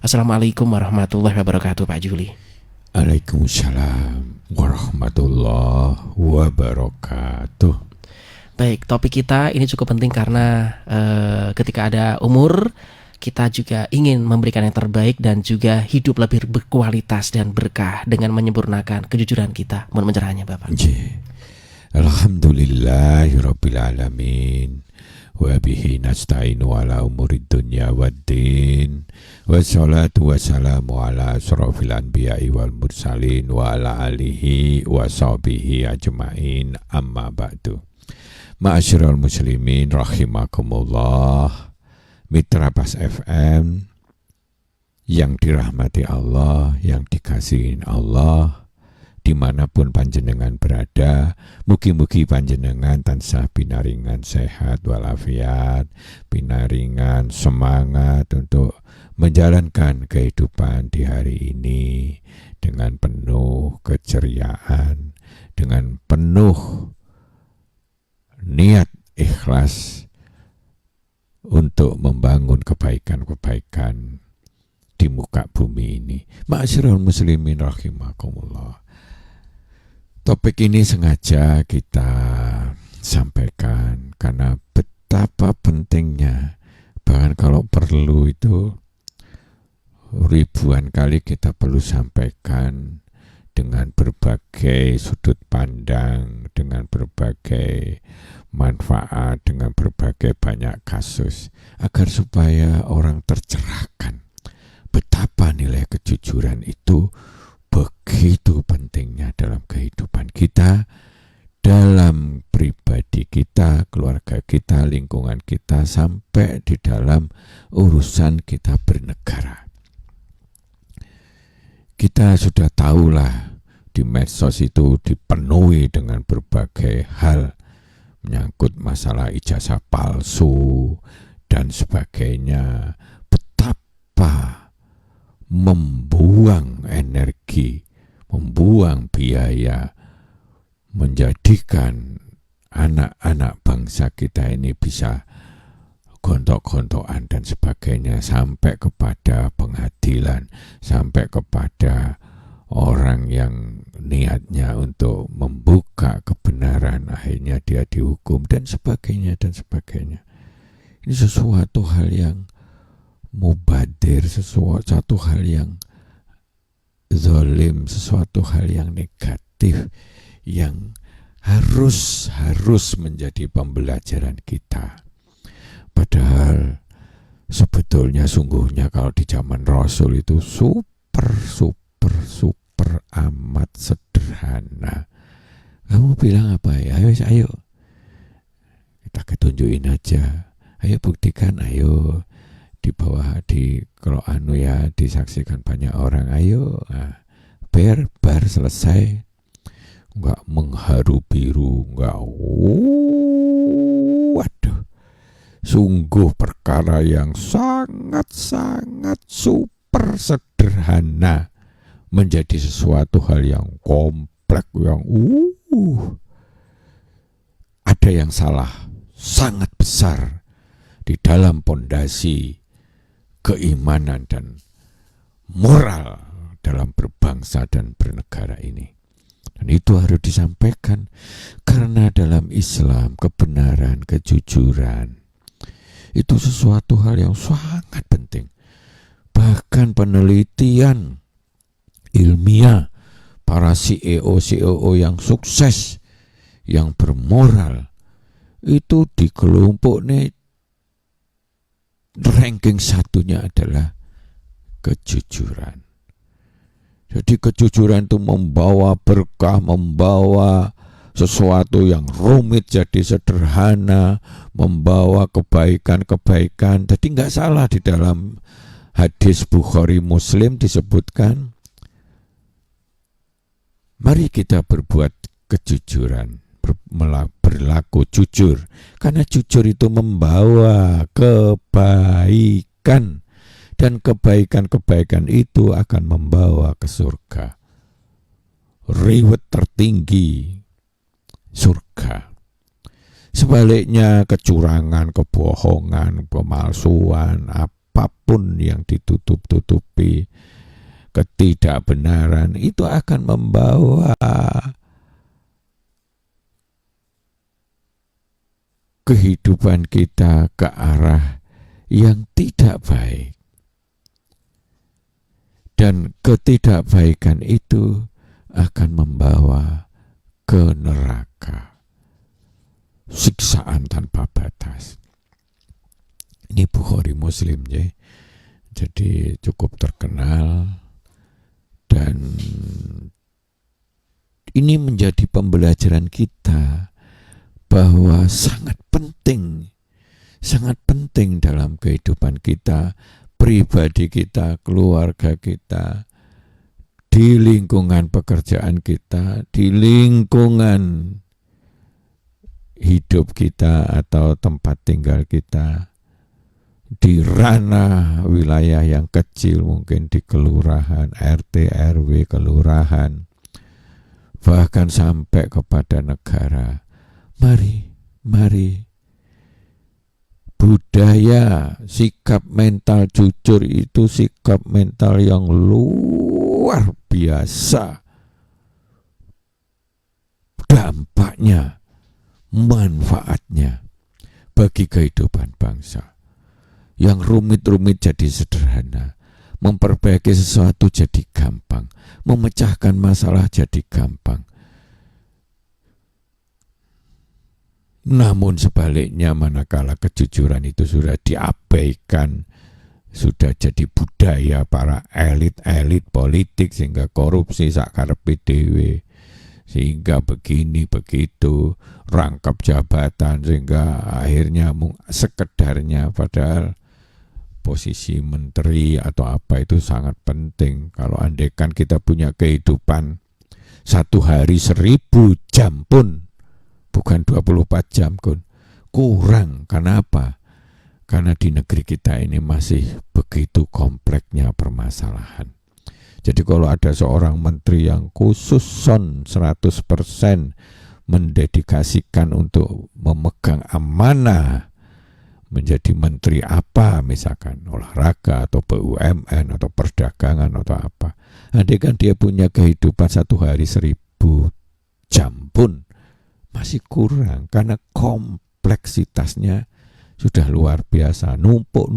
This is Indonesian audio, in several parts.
Assalamualaikum warahmatullahi wabarakatuh, Pak Juli. Waalaikumsalam warahmatullahi wabarakatuh. Baik, topik kita ini cukup penting karena ketika ada umur, kita juga ingin memberikan yang terbaik dan juga hidup lebih berkualitas dan berkah dengan menyempurnakan kejujuran kita. Mohon pencerahannya, Bapak. Alhamdulillahirabbil alamin. Wa bihi nasta'inu ala umuri dunya waddin. Wassalatu wassalamu ala asrofil anbiya'i wal mursalin wa ala alihi wa sahbihi ajma'in, amma ba'du. Ma'asyiral muslimin rahimakumullah, Mitra Pas FM yang dirahmati Allah, yang dikasihin Allah, dimanapun panjenengan berada, mugi-mugi panjenengan tansah pinaringan sehat walafiat, pinaringan semangat untuk menjalankan kehidupan di hari ini dengan penuh keceriaan, dengan penuh niat ikhlas untuk membangun kebaikan-kebaikan di muka bumi ini. Ma'asyiral muslimin rahimakumullah. Topik ini sengaja kita sampaikan karena betapa pentingnya, bahkan kalau perlu itu ribuan kali kita perlu sampaikan dengan berbagai sudut pandang, dengan berbagai manfaat, dengan berbagai banyak kasus, agar supaya orang tercerahkan betapa nilai kejujuran itu begitu pentingnya dalam kehidupan kita, dalam pribadi kita, keluarga kita, lingkungan kita, sampai di dalam urusan kita bernegara. Kita sudah tahulah di medsos itu dipenuhi dengan berbagai hal menyangkut masalah ijazah palsu dan sebagainya. Betapa membuang energi, membuang biaya, menjadikan anak-anak bangsa kita ini bisa gontok-gontokan dan sebagainya, sampai kepada pengadilan, sampai kepada orang yang niatnya untuk membuka kebenaran, akhirnya dia dihukum dan sebagainya dan sebagainya. Ini sesuatu hal yang mubadir, sesuatu hal yang zalim, sesuatu hal yang negatif yang harus menjadi pembelajaran kita. Padahal sebetulnya sungguhnya kalau di zaman Rasul itu super amat sederhana. Kamu bilang apa ya? Ayo kita ketunjukin aja. Ayo buktikan, ayo. Di bawah, kalau ya disaksikan banyak orang, ayo, bar selesai, enggak mengharu biru, enggak, waduh, sungguh perkara yang sangat super sederhana menjadi sesuatu hal yang kompleks, yang ada yang salah sangat besar di dalam pondasi keimanan dan moral dalam berbangsa dan bernegara ini. Dan itu harus disampaikan karena dalam Islam kebenaran, kejujuran itu sesuatu hal yang sangat penting. Bahkan penelitian ilmiah para CEO yang sukses, yang bermoral, itu di kelompok nih ranking satunya adalah kejujuran. Jadi kejujuran itu membawa berkah, membawa sesuatu yang rumit jadi sederhana, membawa kebaikan-kebaikan. Jadi nggak salah di dalam hadis Bukhari Muslim disebutkan, mari kita berbuat kejujuran, berlaku jujur, karena jujur itu membawa kebaikan, dan kebaikan-kebaikan itu akan membawa ke surga. Reward tertinggi surga. Sebaliknya kecurangan, kebohongan, pemalsuan, apapun yang ditutup-tutupi, ketidakbenaran itu akan membawa kehidupan kita ke arah yang tidak baik. Dan ketidakbaikan itu akan membawa ke neraka, siksaan tanpa batas. Ini Bukhari Muslim ya. Jadi cukup terkenal, dan ini menjadi pembelajaran kita bahwa sangat penting dalam kehidupan kita, pribadi kita, keluarga kita, di lingkungan pekerjaan kita, di lingkungan hidup kita atau tempat tinggal kita, di ranah wilayah yang kecil, mungkin di kelurahan, RT, RW, kelurahan, bahkan sampai kepada negara. Mari budaya sikap mental jujur itu sikap mental yang luar biasa dampaknya, manfaatnya bagi kehidupan bangsa. Yang rumit-rumit jadi sederhana, memperbaiki sesuatu jadi gampang, memecahkan masalah jadi gampang. Namun sebaliknya, manakala kejujuran itu sudah diabaikan, sudah jadi budaya para elit-elit politik, sehingga korupsi sakarepe dhewe, sehingga begini begitu, rangkap jabatan, sehingga akhirnya sekedarnya, padahal posisi menteri atau apa itu sangat penting. Kalau andaikan kita punya kehidupan satu hari 1000 jam pun, bukan 24 jam pun, kurang. Kenapa? Karena di negeri kita ini masih begitu kompleksnya permasalahan. Jadi kalau ada seorang menteri yang khusus 100% mendedikasikan untuk memegang amanah, menjadi menteri apa, misalkan olahraga atau BUMN atau perdagangan atau apa, andaikan dia punya kehidupan satu hari 1000 jam pun masih kurang, karena kompleksitasnya sudah luar biasa, numpuk.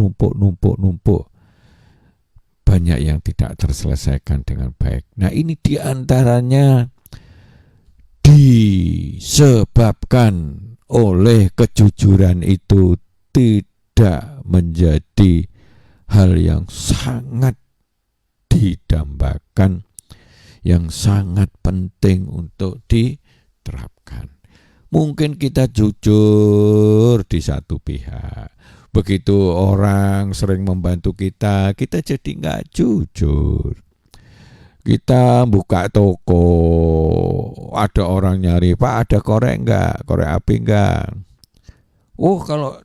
Banyak yang tidak terselesaikan dengan baik. Nah, ini diantaranya disebabkan oleh kejujuran itu tidak menjadi hal yang sangat didambakan, yang sangat penting untuk diterapkan. Mungkin kita jujur di satu pihak, begitu orang sering membantu kita jadi nggak jujur. Kita buka toko, ada orang nyari, Pak ada korek nggak, korek api nggak? Oh kalau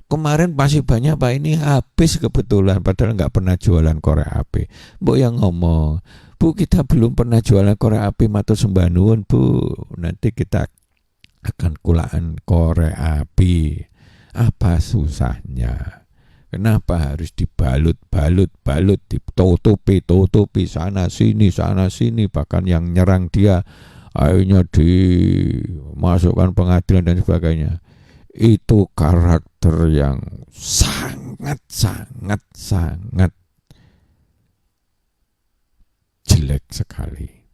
kemarin masih banyak Pak, ini habis kebetulan, padahal nggak pernah jualan korek api. Mbok yang ngomong, Bu kita belum pernah jualan korek api, matur sembah nuwun Bu, nanti kita akan kulaan korek api. Apa susahnya? Kenapa harus dibalut, ditutupi sana sini, bahkan yang nyerang dia akhirnya dimasukkan pengadilan dan sebagainya. Itu karakter yang sangat jelek sekali.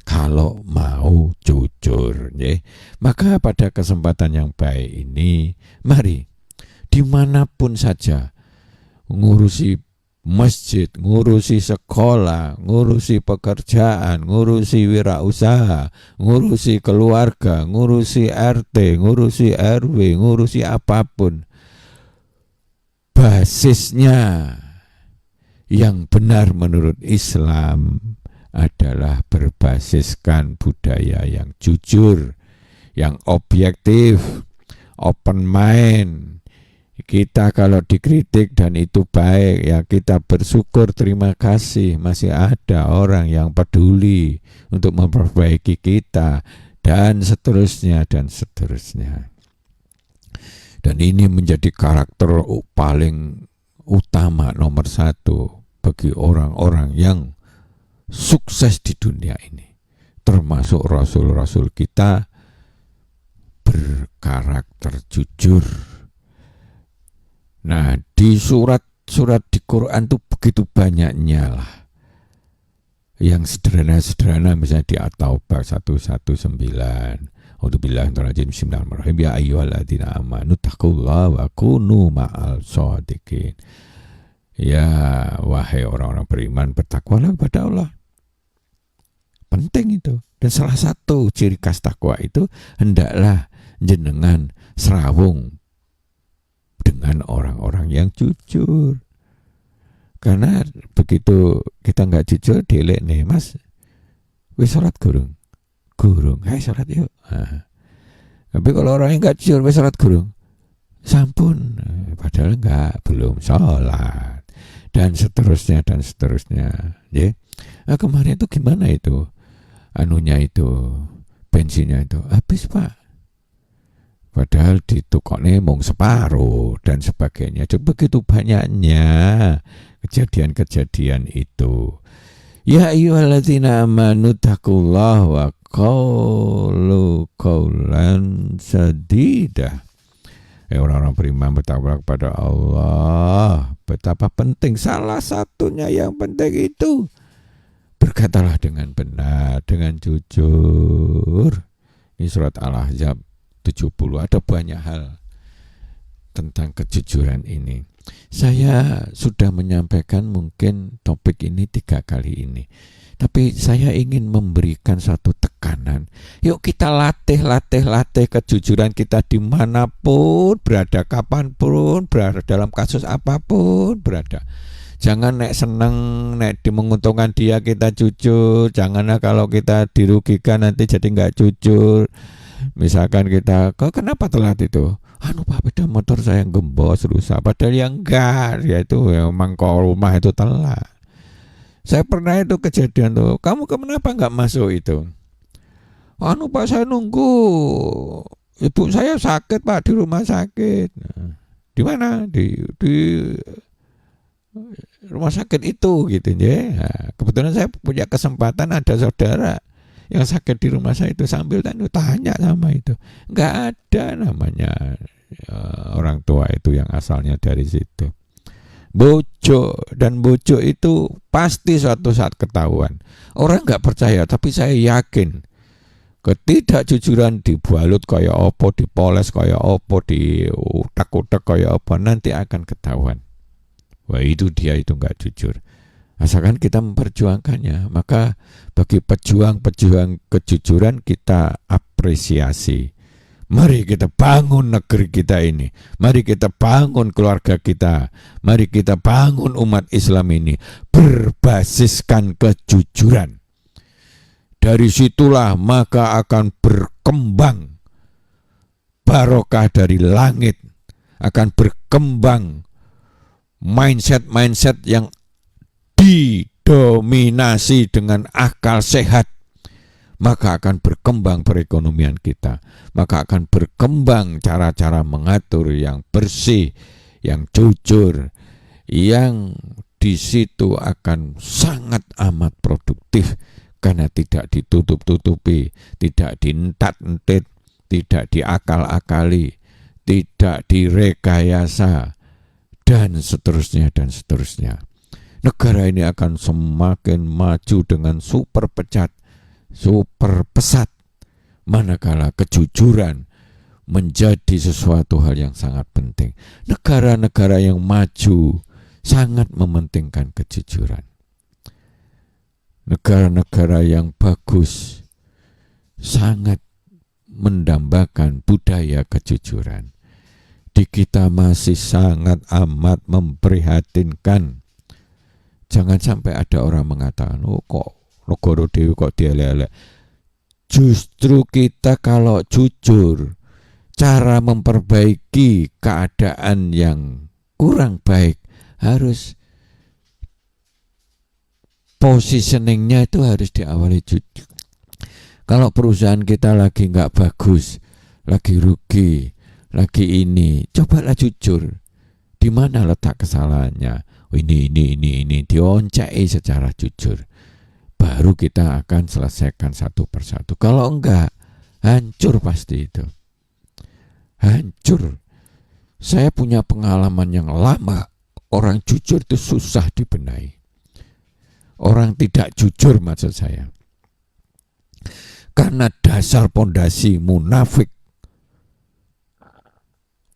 Kalau mau jujur, ya. Maka pada kesempatan yang baik ini, mari dimanapun saja, ngurusi masjid, ngurusi sekolah, ngurusi pekerjaan, ngurusi wirausaha, ngurusi keluarga, ngurusi RT, ngurusi RW, ngurusi apapun, basisnya yang benar menurut Islam adalah berbasiskan budaya yang jujur, yang objektif, open mind. Kita kalau dikritik dan itu baik, ya kita bersyukur, terima kasih masih ada orang yang peduli untuk memperbaiki kita, dan seterusnya. Dan ini menjadi karakter paling utama nomor satu bagi orang-orang yang sukses di dunia ini, termasuk rasul-rasul kita, berkarakter jujur. Nah, di surat-surat di Quran tuh begitu banyaknya lah. Yang sederhana-sederhana misalnya di At-Taubah 119. A'udzubillahi bismillahirrahmanirrahim. Ya ayyuhalladzina amanu taqullaha wa kunu ma'al shadiqin. Ya, wahai orang-orang beriman, bertakwalah kepada Allah. Penting itu. Dan salah satu ciri khas takwa itu, hendaklah jenengan serawung dengan orang-orang yang jujur. Karena begitu kita nggak jujur, dilek nih, Mas, wis sholat gurung, hai sholat yuk. Nah, tapi kalau orang yang nggak jujur, wis sholat gurung, sampun, padahal belum sholat, dan seterusnya. Ya. Nah, kemarin itu gimana itu? Anunya itu, bensinnya itu habis, Pak. Padahal ditukoknya mung separuh dan sebagainya. Begitu banyaknya kejadian-kejadian itu. Ya ayyuhalladzina amanu taqullaha wa qulu qawlan sadida. Orang-orang beriman bertakwa kepada Allah. Betapa penting, salah satunya yang penting itu, berkatalah dengan benar, dengan jujur. Ini surat Al-Ahzab 70. Ada banyak hal tentang kejujuran ini. Saya sudah menyampaikan mungkin topik ini 3 kali ini. Tapi saya ingin memberikan satu tekanan. Yuk kita latih kejujuran kita dimanapun berada, kapanpun berada, dalam kasus apapun berada. Jangan nek seneng, nek menguntungkan dia kita jujur. Janganlah kalau kita dirugikan nanti jadi nggak jujur. Misalkan kita, kok kenapa telat itu? Pak, beda motor saya yang gembos rusak. Padahal yang enggak, ya itu memang kau rumah itu telat. Saya pernah itu kejadian tuh. Kamu kenapa nggak masuk itu? Pak, saya nunggu. Ibu saya sakit, Pak, di rumah sakit. Nah, di mana? Di rumah sakit itu gitu ya. Nah, kebetulan saya punya kesempatan, ada saudara yang sakit di rumah saya itu, sambil tanya sama itu, nggak ada namanya orang tua itu yang asalnya dari situ. Bojo itu pasti suatu saat ketahuan. Orang nggak percaya, tapi saya yakin ketidakjujuran dibalut kayak opo, dipoles kayak opo, diutak-utak kayak opo, nanti akan ketahuan. Wah, itu dia itu nggak jujur. Asalkan kita memperjuangkannya, maka bagi pejuang-pejuang kejujuran kita apresiasi. Mari kita bangun negeri kita ini. Mari kita bangun keluarga kita. Mari kita bangun umat Islam ini berbasiskan kejujuran. Dari situlah maka akan berkembang barokah dari langit. Akan berkembang mindset yang didominasi dengan akal sehat, maka akan berkembang perekonomian kita, maka akan berkembang cara-cara mengatur yang bersih, yang jujur, yang di situ akan sangat amat produktif karena tidak ditutup-tutupi, tidak dientat-entit, tidak diakal-akali, tidak direkayasa, dan seterusnya. Negara ini akan semakin maju dengan super pesat, manakala kejujuran menjadi sesuatu hal yang sangat penting. Negara-negara yang maju sangat mementingkan kejujuran. Negara-negara yang bagus sangat mendambakan budaya kejujuran. Di kita masih sangat amat memprihatinkan. Jangan sampai ada orang mengatakan, kok negara dewe kok dielek-elek. Justru kita kalau jujur, cara memperbaiki keadaan yang kurang baik harus positioningnya itu harus diawali jujur. Kalau perusahaan kita lagi nggak bagus, lagi rugi, lagi ini, cobalah jujur. Di mana letak kesalahannya? Ini dioncai secara jujur. Baru kita akan selesaikan satu persatu. Kalau enggak, hancur pasti itu. Hancur. Saya punya pengalaman yang lama. Orang jujur itu susah dibenahi. Orang tidak jujur maksud saya. Karena dasar pondasi munafik,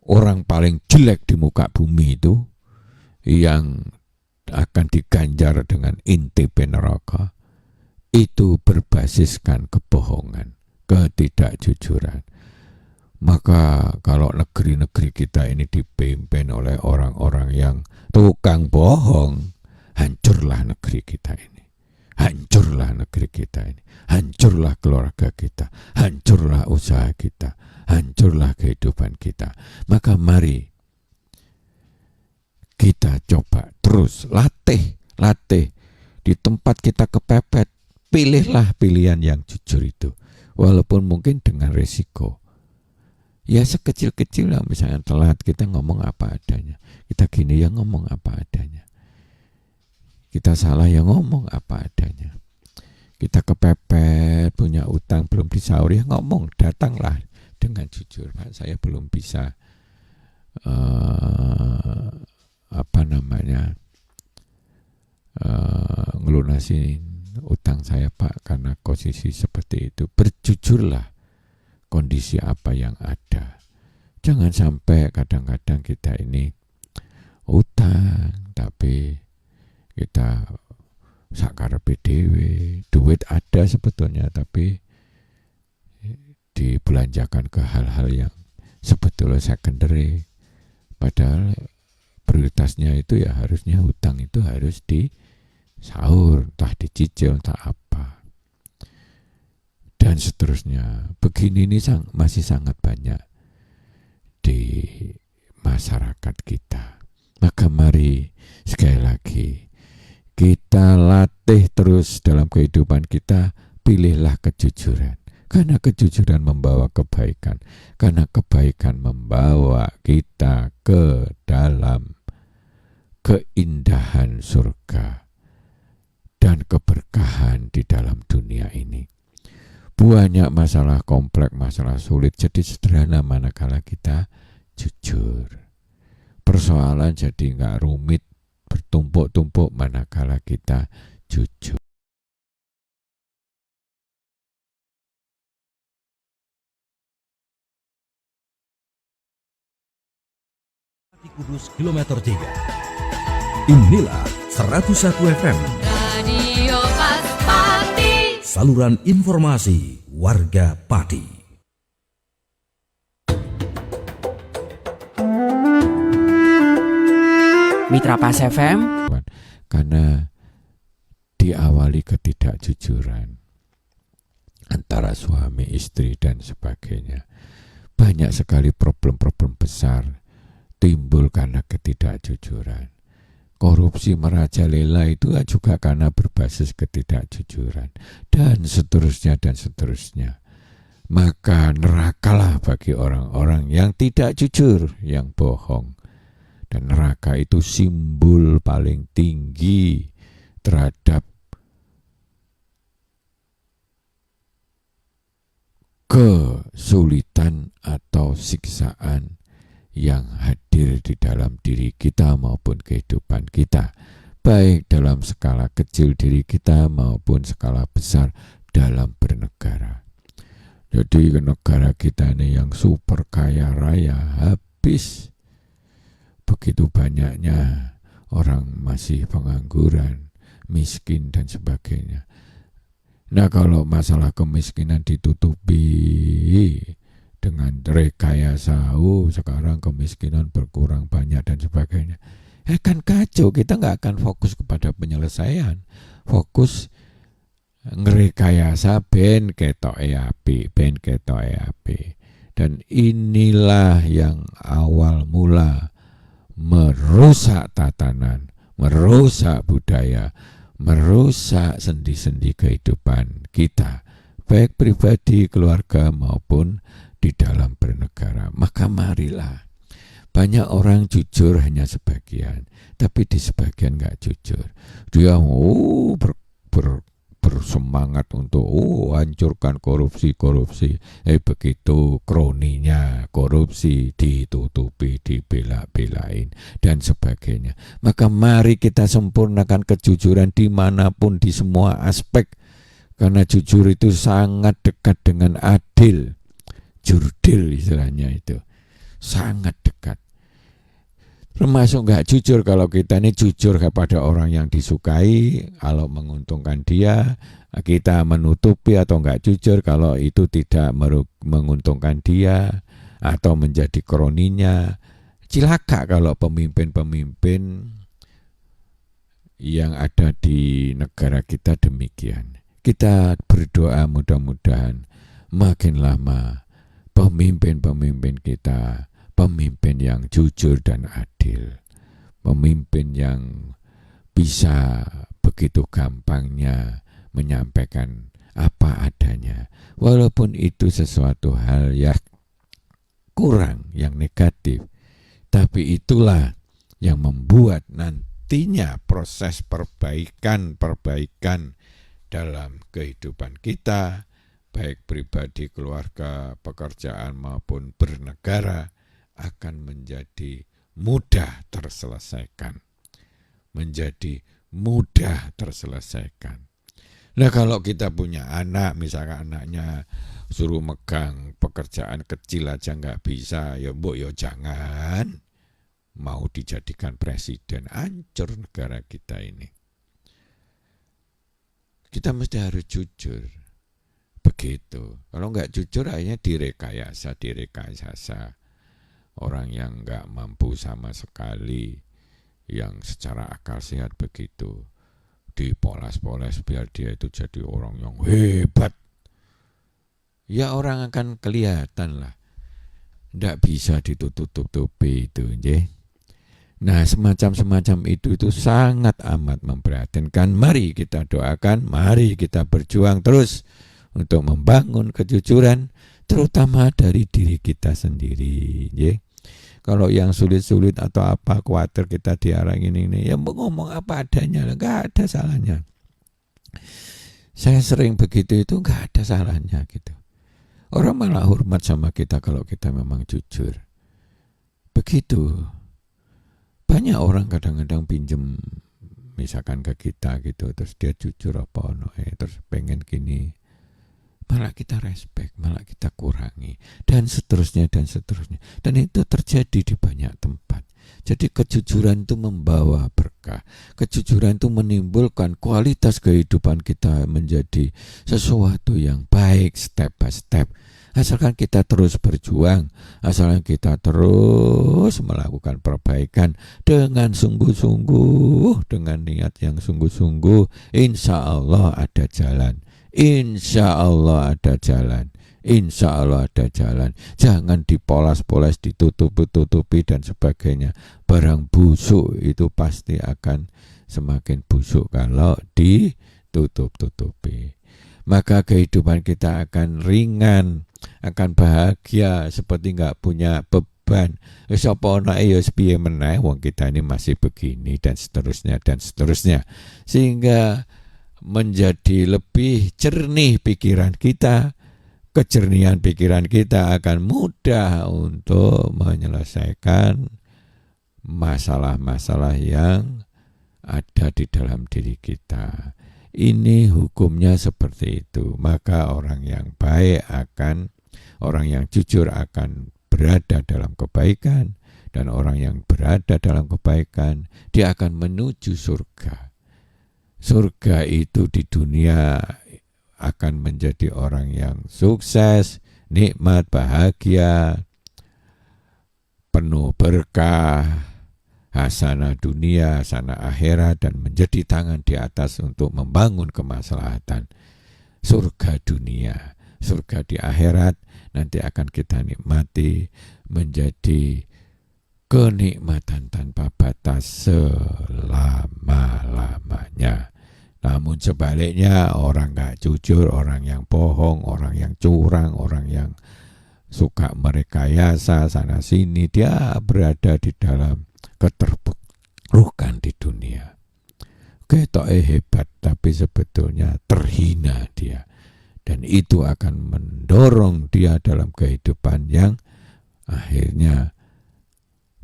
orang paling jelek di muka bumi itu, yang akan diganjar dengan intip neraka, itu berbasiskan kebohongan, ketidakjujuran. Maka kalau negeri-negeri kita ini dipimpin oleh orang-orang yang tukang bohong, hancurlah negeri kita ini. Hancurlah negeri kita ini, hancurlah keluarga kita, hancurlah usaha kita, hancurlah kehidupan kita. Maka mari kita coba terus latih di tempat kita kepepet. Pilihlah pilihan yang jujur itu, walaupun mungkin dengan resiko. Ya sekecil-kecil lah, misalnya telat, kita ngomong apa adanya. Kita gini ya ngomong apa adanya. Kita salah ya ngomong apa adanya. Kita kepepet, punya utang belum disaur ya ngomong, datanglah dengan jujur. Pak, saya belum bisa ngelunasi utang saya Pak, karena posisi seperti itu. Berjujurlah kondisi apa yang ada. Jangan sampai kadang-kadang kita ini utang tapi kita sakarepe dhewe, duit ada sebetulnya tapi dibelanjakan ke hal-hal yang sebetulnya secondary. Padahal prioritasnya itu ya harusnya hutang itu harus disaur, entah dicicil, entah apa. Dan seterusnya. Begini ini masih sangat banyak di masyarakat kita. Maka mari sekali lagi kita latih terus dalam kehidupan kita, pilihlah kejujuran. Karena kejujuran membawa kebaikan. Karena kebaikan membawa kita ke dalam keindahan surga dan keberkahan di dalam dunia ini. Banyak masalah kompleks, masalah sulit jadi sederhana manakala kita jujur. Persoalan jadi nggak rumit, bertumpuk-tumpuk manakala kita jujur. Kudus kilometer 3. Inilah 101 FM. Radio Pati. Saluran informasi warga Pati. Mitra Pas FM. Karena diawali ketidakjujuran antara suami, istri dan sebagainya. Banyak sekali problem-problem besar timbul karena ketidakjujuran. Korupsi merajalela itu juga karena berbasis ketidakjujuran. Dan seterusnya dan seterusnya. Maka nerakalah bagi orang-orang yang tidak jujur, yang bohong. Dan neraka itu simbol paling tinggi terhadap kesulitan atau siksaan yang hadir di dalam diri kita maupun kehidupan kita, baik dalam skala kecil diri kita maupun skala besar dalam bernegara. Jadi negara kita ini yang super kaya raya, habis begitu banyaknya orang masih pengangguran, miskin dan sebagainya. Nah, kalau masalah kemiskinan ditutupi dengan rekayasa, sekarang kemiskinan berkurang banyak dan sebagainya, kan kacau. Kita nggak akan fokus kepada penyelesaian, fokus ngerekayasa ben ketoke apik. Dan inilah yang awal mula merusak tatanan, merusak budaya, merusak sendi-sendi kehidupan kita, baik pribadi, keluarga maupun di dalam bernegara. Maka marilah Banyak orang jujur hanya sebagian, tapi di sebagian nggak jujur. Dia bersemangat untuk hancurkan korupsi. Begitu kroninya korupsi ditutupi, dibela-belain dan sebagainya. Maka mari kita sempurnakan kejujuran dimanapun, di semua aspek, karena jujur itu sangat dekat dengan adil. Jurdil istilahnya itu sangat dekat. Termasuk nggak jujur kalau kita ini jujur kepada orang yang disukai, kalau menguntungkan dia, kita menutupi atau nggak jujur kalau itu tidak menguntungkan dia atau menjadi kroninya. Cilaka kalau pemimpin-pemimpin yang ada di negara kita demikian. Kita berdoa mudah-mudahan makin lama pemimpin-pemimpin kita pemimpin yang jujur dan adil, pemimpin yang bisa begitu gampangnya menyampaikan apa adanya, walaupun itu sesuatu hal yang kurang, yang negatif, tapi itulah yang membuat nantinya proses perbaikan dalam kehidupan kita, baik pribadi, keluarga, pekerjaan maupun bernegara, akan menjadi mudah terselesaikan. Nah, kalau kita punya anak, misalkan anaknya suruh megang pekerjaan kecil aja nggak bisa, ya mbok ya jangan mau dijadikan presiden, hancur negara kita ini. Kita mesti harus jujur. Begitu. Kalau nggak jujur akhirnya direkayasa. Orang yang nggak mampu sama sekali, yang secara akal sehat begitu, dipoles-poles biar dia itu jadi orang yang hebat. Ya orang akan kelihatan lah. Nggak bisa ditutup-tutupi itu. Nah semacam itu sangat amat memprihatinkan. Mari kita doakan, mari kita berjuang terus untuk membangun kejujuran, terutama dari diri kita sendiri. Kalau yang sulit-sulit atau apa, khawatir kita diarangin ini, ya ngomong apa adanya, nggak ada salahnya. Saya sering begitu, itu nggak ada salahnya gitu. Orang malah hormat sama kita kalau kita memang jujur. Begitu. Banyak orang kadang-kadang pinjem misalkan ke kita gitu, terus dia jujur apa terus pengen gini, malah kita respect, malah kita kurangi, dan seterusnya. Dan itu terjadi di banyak tempat. Jadi kejujuran itu membawa berkah. Kejujuran itu menimbulkan kualitas kehidupan kita menjadi sesuatu yang baik step by step. Asalkan kita terus berjuang, asalkan kita terus melakukan perbaikan dengan sungguh-sungguh, dengan niat yang sungguh-sungguh, insya Allah ada jalan. Insya Allah ada jalan. Jangan dipolas-polas, ditutupi dan sebagainya. Barang busuk itu pasti akan semakin busuk kalau ditutup-tutupi. Maka kehidupan kita akan ringan, akan bahagia, seperti nggak punya beban. Sapa anake ya piye meneh, wong kita ini masih begini, dan seterusnya. Sehingga menjadi lebih jernih pikiran kita. Kejernihan pikiran kita akan mudah untuk menyelesaikan masalah-masalah yang ada di dalam diri kita. Ini hukumnya seperti itu. Maka orang yang baik orang yang jujur akan berada dalam kebaikan, dan orang yang berada dalam kebaikan, dia akan menuju surga. Surga itu di dunia akan menjadi orang yang sukses, nikmat, bahagia, penuh berkah, hasanah dunia, hasanah akhirat, dan menjadi tangan di atas untuk membangun kemaslahatan. Surga dunia, surga di akhirat nanti akan kita nikmati menjadi kenikmatan tanpa batas selama-lamanya. Namun sebaliknya, orang gak jujur, orang yang bohong, orang yang curang, orang yang suka merekayasa sana sini, dia berada di dalam keterpurukan di dunia. Ketoke hebat, tapi sebetulnya terhina dia. Dan itu akan mendorong dia dalam kehidupan yang akhirnya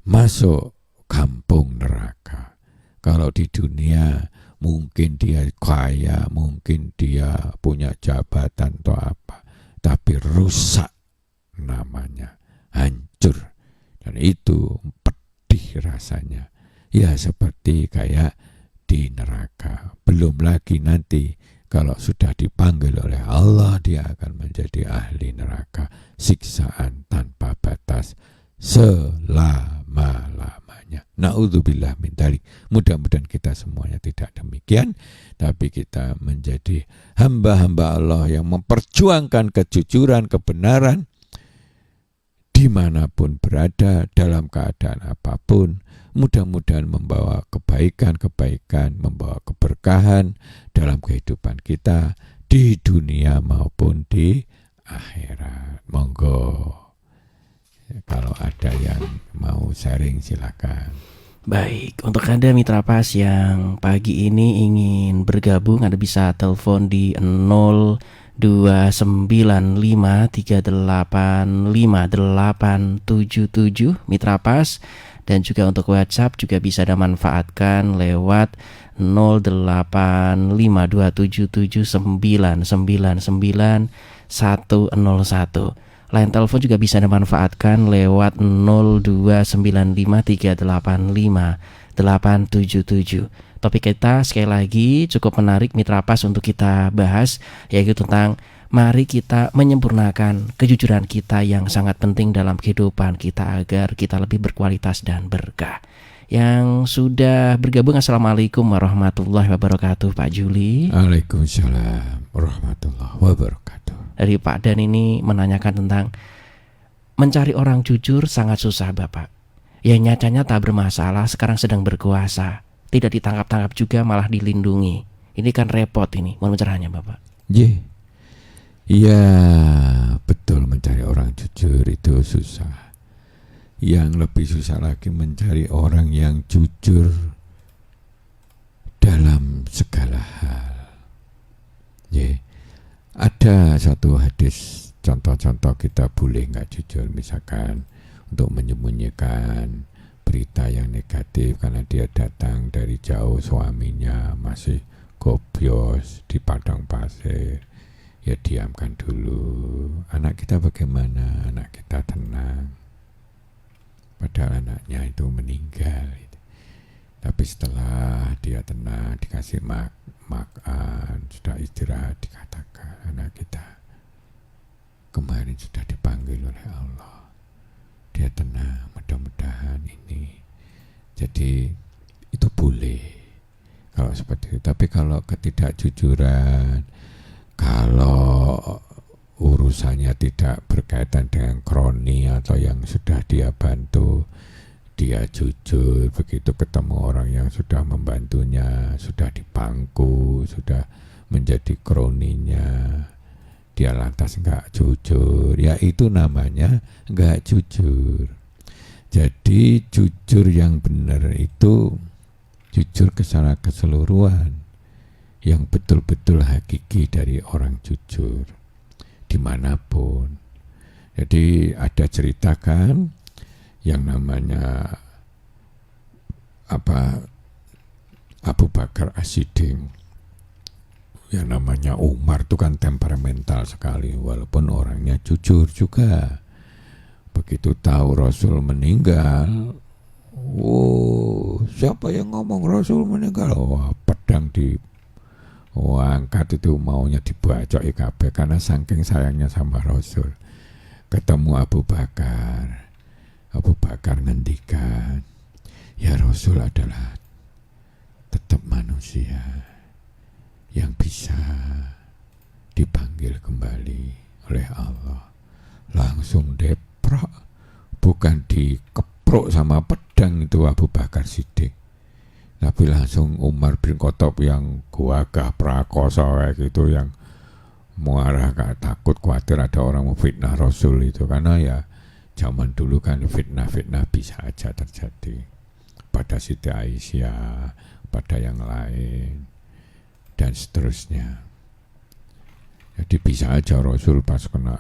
masuk kampung neraka. Kalau di dunia mungkin dia kaya, mungkin dia punya jabatan atau apa, tapi rusak namanya, hancur. Dan itu pedih rasanya. Ya seperti kayak di neraka. Belum lagi nanti kalau sudah dipanggil oleh Allah, dia akan menjadi ahli neraka, siksaan tanpa batas selama-lamanya. Na'udzubillah min dzalik. Mudah-mudahan kita semuanya tidak demikian, tapi kita menjadi hamba-hamba Allah yang memperjuangkan kejujuran, kebenaran, dimanapun berada, dalam keadaan apapun. Mudah-mudahan membawa kebaikan-kebaikan, membawa keberkahan dalam kehidupan kita di dunia maupun di akhirat. Monggo, kalau ada yang mau sharing silakan. Baik, untuk Anda Mitra Pas yang pagi ini ingin bergabung, Anda bisa telepon di 0295385877 Mitra Pas. Dan juga untuk WhatsApp juga bisa Anda manfaatkan lewat 0852779999 101. Line telepon juga bisa Anda manfaatkan lewat 02953855877. Topik kita sekali lagi cukup menarik Mitra Pas untuk kita bahas, yaitu tentang mari kita menyempurnakan kejujuran kita yang sangat penting dalam kehidupan kita agar kita lebih berkualitas dan berkah. Yang sudah bergabung, Assalamualaikum warahmatullahi wabarakatuh, Pak Juli. Waalaikumsalam warahmatullahi wabarakatuh. Dari Pak Dan ini menanyakan tentang mencari orang jujur sangat susah, Bapak. Yang nyatanya tak bermasalah, sekarang sedang berkuasa. Tidak ditangkap-tangkap juga, malah dilindungi. Ini kan repot ini, mohon pencerahannya, Bapak. Iya, betul, mencari orang jujur itu susah. Yang lebih susah lagi mencari orang yang jujur dalam segala hal. Ada satu hadis, contoh-contoh kita boleh nggak jujur, misalkan untuk menyembunyikan berita yang negatif karena dia datang dari jauh, suaminya masih gobyos di padang pasir. Ya diamkan dulu. Anak kita bagaimana? Anak kita tenang. Padahal anaknya itu meninggal. Tapi setelah dia tenang, dikasih makan, sudah istirahat, dikatakan anak kita kemarin sudah dipanggil oleh Allah. Dia tenang, mudah-mudahan ini. Jadi itu boleh kalau seperti itu. Tapi kalau ketidakjujuran, kalau urusannya tidak berkaitan dengan kroni atau yang sudah dia bantu, dia jujur, begitu ketemu orang yang sudah membantunya, sudah dipangku, sudah menjadi kroninya, dia lantas enggak jujur, ya itu namanya enggak jujur. Jadi jujur yang benar itu jujur secara keseluruhan, yang betul-betul hakiki dari orang jujur dimanapun. Jadi ada ceritakan yang namanya Abu Bakar As-Siddiq, yang namanya Umar itu kan temperamental sekali walaupun orangnya jujur juga. Begitu tahu Rasul meninggal, siapa yang ngomong Rasul meninggal? Pedang angkat itu, maunya dibacok kabeh karena saking sayangnya sama Rasul. Ketemu Abu Bakar ngendikan, ya Rasul adalah tetap manusia yang bisa dipanggil kembali oleh Allah. Langsung deprok, bukan dikeprok sama pedang itu Abu Bakar Siddiq, tapi langsung Umar bin Khattab yang gagah prakoso kayak gitu, yang muara takut khawatir ada orang memfitnah Rasul itu, karena ya zaman dulu kan fitnah-fitnah bisa aja terjadi pada Siti Aisyah, pada yang lain dan seterusnya. Jadi bisa aja Rasul pas kena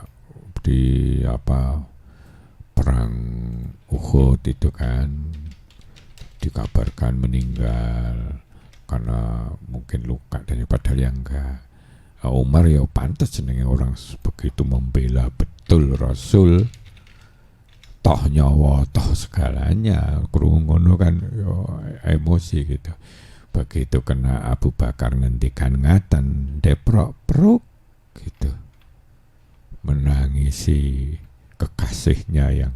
di perang Uhud itu kan dikabarkan meninggal karena mungkin luka, dan padahal yang enggak. Umar ya pantas jenenge orang begitu membela betul Rasul, toh nyawa toh segalanya, krungu ngono kan yo emosi gitu. Begitu kena Abu Bakar ngendikan ngaten deprok-prok gitu, menangisi kekasihnya yang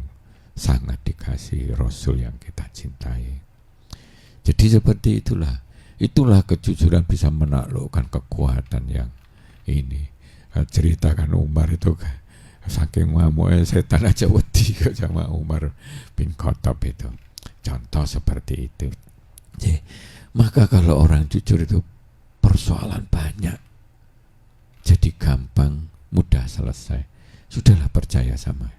sangat dikasihi Rasul yang kita cintai. Jadi seperti itulah kejujuran bisa menaklukkan kekuatan yang ini. Ceritakan Umar itu saking ngamuknya setan aja wedi sama Umar bin Khattab itu. Contoh seperti itu. Jadi, maka kalau orang jujur itu persoalan banyak, jadi gampang, mudah selesai. Sudahlah percaya sama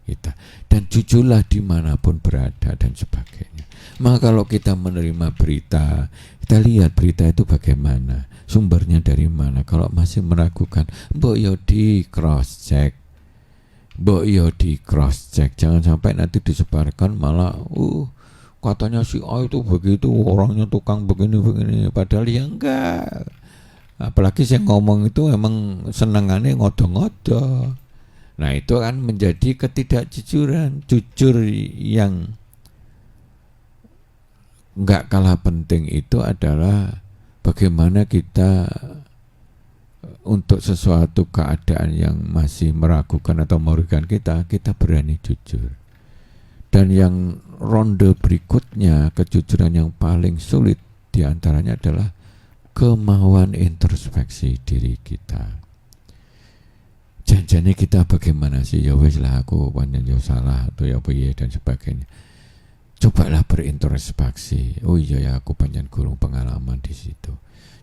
kita dan jujurlah dimanapun berada dan sebagainya. Maka kalau kita menerima berita, kita lihat berita itu bagaimana, sumbernya dari mana. Kalau masih meragukan, mbok yo di cross check, jangan sampai nanti disebarkan malah katanya si A itu begitu, orangnya tukang begini, padahal ya enggak. Apalagi saya ngomong itu emang senengannya ngodo-ngodo. Nah itu kan menjadi ketidakjujuran. Jujur yang enggak kalah penting itu adalah bagaimana kita untuk sesuatu keadaan yang masih meragukan atau merugikan kita berani jujur. Dan yang ronde berikutnya, kejujuran yang paling sulit diantaranya adalah kemauan introspeksi diri kita. Janjane kita bagaimana sih? Ya wes lah aku panjang ya salah atau ya piye dan sebagainya. Cobalah berintrospeksi. Oh iya ya aku panjang gurung pengalaman di situ.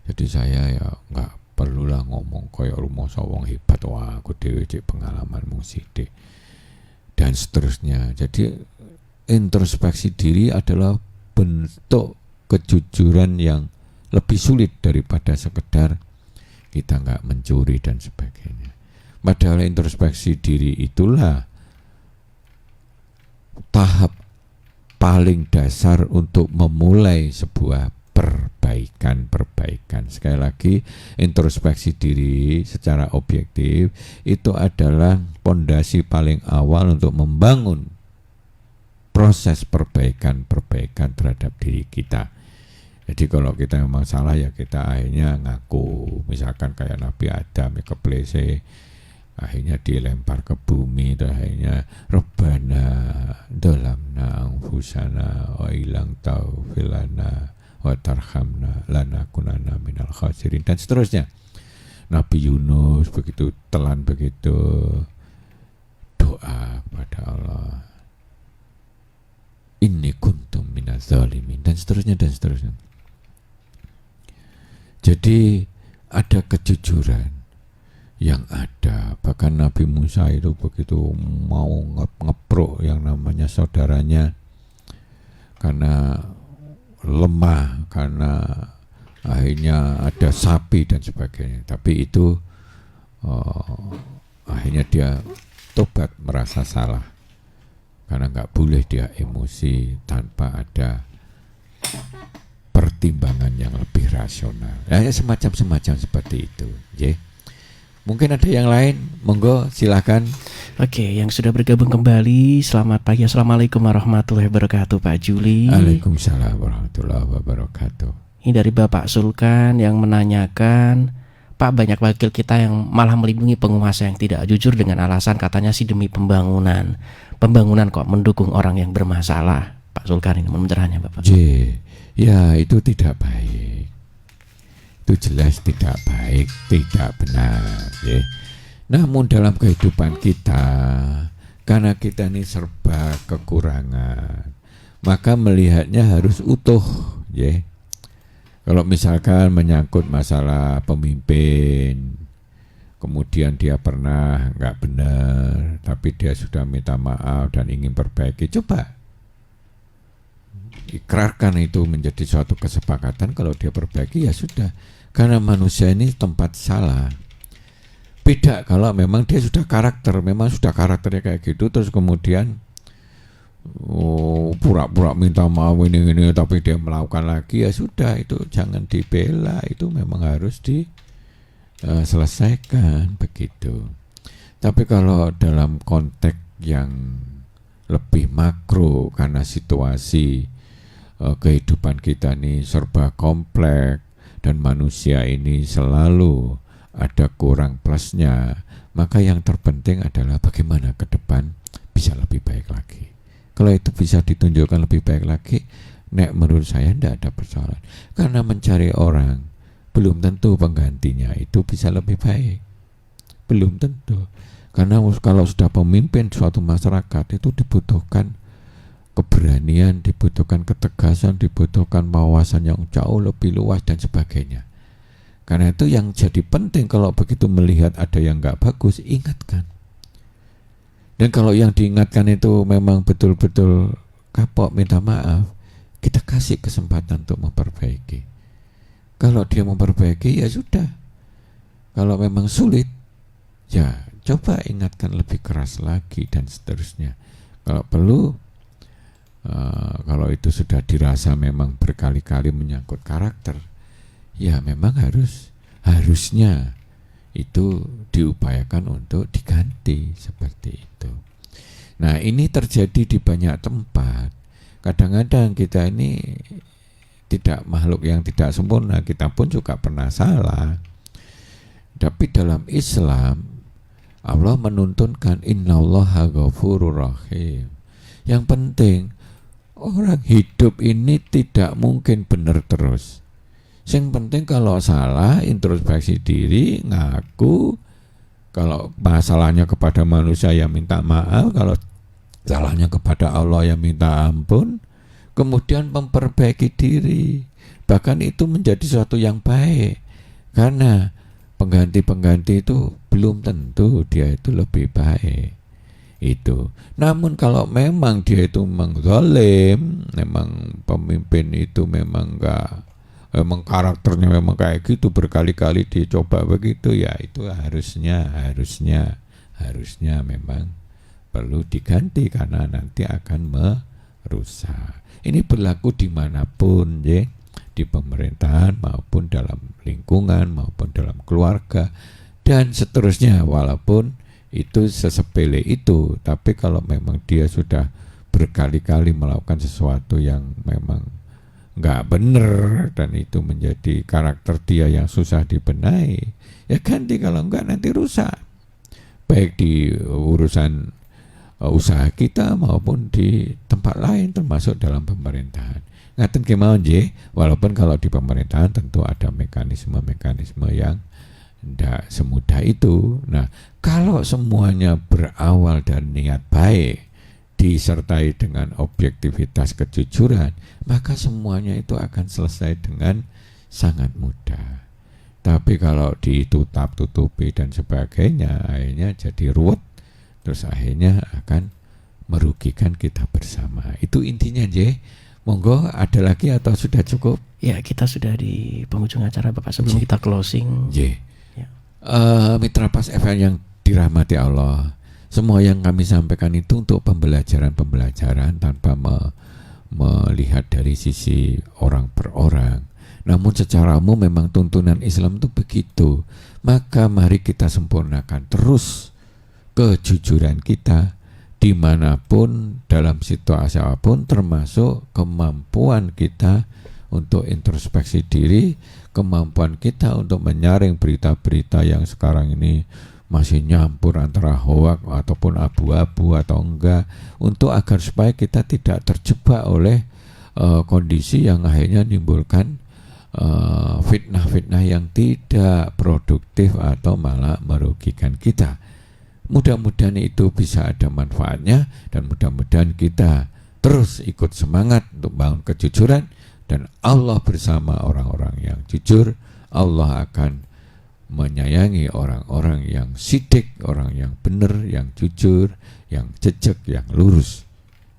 Jadi saya ya enggak perlulah ngomong koyo rumoso wong hebat, wah aku dhewe cek pengalamanmu sithik. Dan seterusnya. Jadi introspeksi diri adalah bentuk kejujuran yang lebih sulit daripada sekedar kita enggak mencuri dan sebagainya. Padahal introspeksi diri itulah tahap paling dasar untuk memulai sebuah perbaikan. Sekali lagi, introspeksi diri secara objektif itu adalah pondasi paling awal untuk membangun proses perbaikan terhadap diri kita. Jadi kalau kita memang salah ya kita akhirnya ngaku, misalkan kayak Nabi Adam yang keplese, akhirnya dilempar ke bumi, dan akhirnya Rabbana dalamna anfusana wa ilang taufilana wa tarhamna lanakunana minal khasirin dan seterusnya. Nabi Yunus begitu telan begitu doa kepada Allah, inni kuntum minaz zalimin dan seterusnya. Jadi ada kejujuran yang ada. Bahkan Nabi Musa itu begitu mau ngeprok yang namanya saudaranya karena lemah, karena akhirnya ada sapi dan sebagainya, tapi itu akhirnya dia tobat, merasa salah karena nggak boleh dia emosi tanpa ada pertimbangan yang lebih rasional. Ya, semacam seperti itu. Mungkin ada yang lain, monggo silakan. Oke, yang sudah bergabung kembali, selamat pagi. Assalamualaikum warahmatullahi wabarakatuh, Pak Juli. Waalaikumsalam warahmatullahi wabarakatuh. Ini dari Bapak Sulkan yang menanyakan, Pak, banyak wakil kita yang malah melindungi penguasa yang tidak jujur dengan alasan katanya sih demi pembangunan. Pembangunan kok mendukung orang yang bermasalah. Pak Sulkan ini mencerahannya, Bapak. Ya itu tidak baik. Itu jelas tidak baik, tidak benar. Namun dalam kehidupan kita, karena kita ini serba kekurangan, maka melihatnya harus utuh. Kalau misalkan menyangkut masalah pemimpin, kemudian dia pernah nggak benar, tapi dia sudah minta maaf dan ingin perbaiki, coba ikrarkan itu menjadi suatu kesepakatan. Kalau dia perbaiki ya sudah, karena manusia ini tempat salah. Beda kalau memang dia sudah karakternya kayak gitu, terus kemudian pura-pura minta maaf ini tapi dia melakukan lagi, ya sudah, itu jangan dibela, itu memang harus diselesaikan begitu. Tapi kalau dalam konteks yang lebih makro, karena situasi kehidupan kita ini serba kompleks dan manusia ini selalu ada kurang plusnya, maka yang terpenting adalah bagaimana ke depan bisa lebih baik lagi. Kalau itu bisa ditunjukkan lebih baik lagi, menurut saya tidak ada persoalan. Karena mencari orang belum tentu penggantinya itu bisa lebih baik, belum tentu. Karena kalau sudah pemimpin suatu masyarakat itu dibutuhkan keberanian, dibutuhkan ketegasan, dibutuhkan wawasan yang jauh lebih luas dan sebagainya. Karena itu yang jadi penting, kalau begitu melihat ada yang nggak bagus, ingatkan. Dan kalau yang diingatkan itu memang betul-betul kapok, minta maaf, kita kasih kesempatan untuk memperbaiki. Kalau dia memperbaiki, ya sudah. Kalau memang sulit, ya coba ingatkan lebih keras lagi dan seterusnya. Kalau perlu, kalau itu sudah dirasa memang berkali-kali menyangkut karakter, ya memang harusnya itu diupayakan untuk diganti seperti itu. Nah, ini terjadi di banyak tempat. Kadang-kadang kita ini tidak makhluk yang tidak sempurna, kita pun juga pernah salah. Tapi dalam Islam, Allah menuntunkan innallaha ghafurur rahim. Yang penting orang hidup ini tidak mungkin benar terus. Yang penting kalau salah, introspeksi diri, ngaku. Kalau masalahnya kepada manusia, ya minta maaf. Kalau salahnya kepada Allah, ya minta ampun. Kemudian memperbaiki diri. Bahkan itu menjadi sesuatu yang baik. Karena pengganti-pengganti itu belum tentu dia itu lebih baik. Itu. Namun kalau memang dia itu mengzalim, memang pemimpin itu memang memang karakternya memang kayak gitu, berkali-kali dicoba begitu, ya itu harusnya memang perlu diganti karena nanti akan merusak. Ini berlaku dimanapun, ya, di pemerintahan maupun dalam lingkungan maupun dalam keluarga dan seterusnya. Walaupun itu sesepele itu, tapi kalau memang dia sudah berkali-kali melakukan sesuatu yang memang nggak benar dan itu menjadi karakter dia yang susah dibenahi, ya ganti. Kalau enggak nanti rusak, baik di urusan usaha kita maupun di tempat lain, termasuk dalam pemerintahan. Ngaten kemauan je, walaupun kalau di pemerintahan tentu ada mekanisme yang tidak semudah itu. Nah, kalau semuanya berawal dari niat baik, disertai dengan objektivitas kejujuran, maka semuanya itu akan selesai dengan sangat mudah. Tapi kalau ditutup-tutupi dan sebagainya, akhirnya jadi ruwet, terus akhirnya akan merugikan kita bersama. Itu intinya, J. Monggo, ada lagi atau sudah cukup? Ya, kita sudah di penghujung acara, Bapak. Sebelum kita closing, J. Ya. Mitra Pas FM yang dirahmati Allah, semua yang kami sampaikan itu untuk pembelajaran tanpa melihat dari sisi orang per orang. Namun secara umum memang tuntunan Islam itu begitu. Maka mari kita sempurnakan terus kejujuran kita dimanapun, dalam situasi apapun, termasuk kemampuan kita untuk introspeksi diri, kemampuan kita untuk menyaring berita-berita yang sekarang ini masih nyampur antara hoak ataupun abu-abu atau enggak, untuk agar supaya kita tidak terjebak oleh kondisi yang akhirnya menimbulkan fitnah-fitnah yang tidak produktif atau malah merugikan kita. Mudah-mudahan itu bisa ada manfaatnya dan mudah-mudahan kita terus ikut semangat untuk bangun kejujuran, dan Allah bersama orang-orang yang jujur. Allah akan menyayangi orang-orang yang sidik, orang yang benar, yang jujur, yang jejak, yang lurus.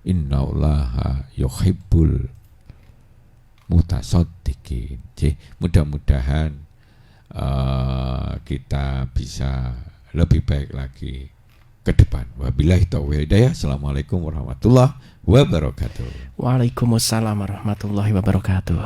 Innallaha yuhibbul mutasaddiqin. Mudah-mudahan kita bisa lebih baik lagi ke depan. Wabillahi taufiq wal hidayah. Assalamualaikum warahmatullahi wabarakatuh. Waalaikumsalam warahmatullahi wabarakatuh.